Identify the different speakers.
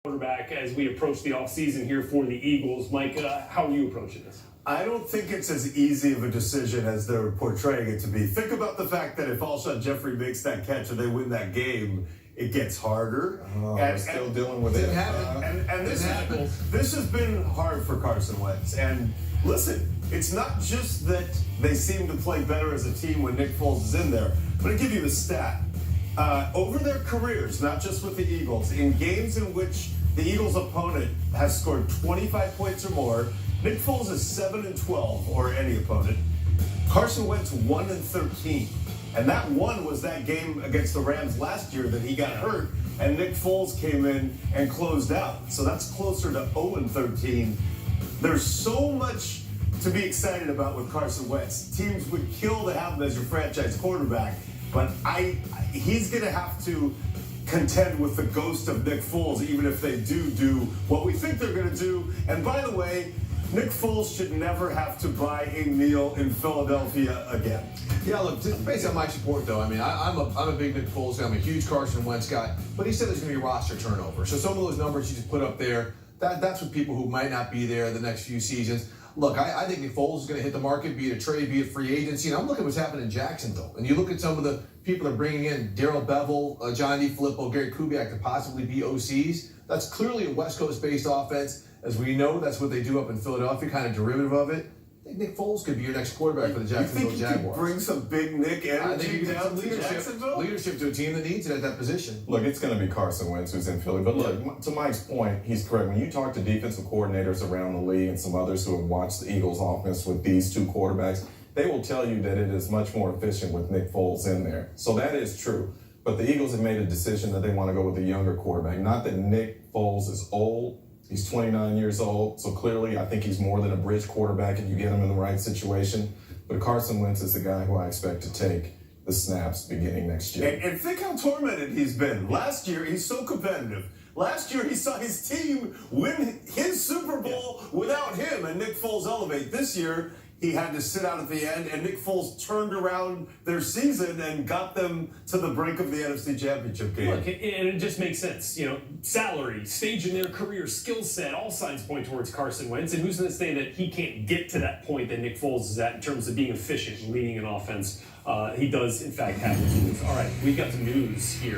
Speaker 1: quarterback as we approach the offseason here for the Eagles. Mike, how are you approaching this?
Speaker 2: I don't think it's as easy of a decision as they're portraying it to be. Think about the fact that if Alshon Jeffrey makes that catch and they win that game, it gets harder.
Speaker 3: We're still dealing with it.
Speaker 2: And this has been hard for Carson Wentz. And listen, it's not just that they seem to play better as a team when Nick Foles is in there, but I'll give you the stat. Over their careers, not just with the Eagles, in games in which the Eagles' opponent has scored 25 points or more, Nick Foles is 7-12, or any opponent. Carson Wentz 1-13. And that one was that game against the Rams last year that he got hurt, and Nick Foles came in and closed out. So that's closer to 0-13. There's so much to be excited about with Carson Wentz. Teams would kill to have him as your franchise quarterback, but he's going to have to contend with the ghost of Nick Foles, even if they do what we think they're going to do. And by the way, Nick Foles should never have to buy a meal in Philadelphia again.
Speaker 4: Yeah, look, based on my support, though, I mean, I'm a big Nick Foles guy. I'm a huge Carson Wentz guy. But he said there's going to be roster turnover. So some of those numbers you just put up there, that's with people who might not be there the next few seasons. Look, I think Nick Foles is going to hit the market, be it a trade, be it free agency. And I'm looking at what's happening in Jacksonville. And you look at some of the people they're bringing in, Darrell Bevell, John D. Filippo, Gary Kubiak, to possibly be OCs. That's clearly a West Coast-based offense. As we know, that's what they do up in Philadelphia, kind of derivative of it. I think Nick Foles could be your next quarterback for the Jacksonville Jaguars.
Speaker 2: You think you could bring some big Nick energy down to
Speaker 4: leadership to a team that needs it at that position?
Speaker 3: Look, it's going to be Carson Wentz who's in Philly. But look, to Mike's point, he's correct. When you talk to defensive coordinators around the league and some others who have watched the Eagles offense with these two quarterbacks, they will tell you that it is much more efficient with Nick Foles in there. So that is true. But the Eagles have made a decision that they want to go with a younger quarterback. Not that Nick Foles is old. He's 29 years old, so clearly I think he's more than a bridge quarterback if you get him in the right situation. But Carson Wentz is the guy who I expect to take the snaps beginning next year.
Speaker 2: And think how tormented he's been. Last year, he's so competitive. Last year, he saw his team win his Super Bowl without him and Nick Foles elevate. This year, he had to sit out at the end, and Nick Foles turned around their season and got them to the brink of the NFC Championship game.
Speaker 1: Look, and it just makes sense. You know, salary, stage in their career, skill set, all signs point towards Carson Wentz. And who's going to say that he can't get to that point that Nick Foles is at in terms of being efficient and leading an offense? He does, in fact, have the tools. All right, we've got some news here.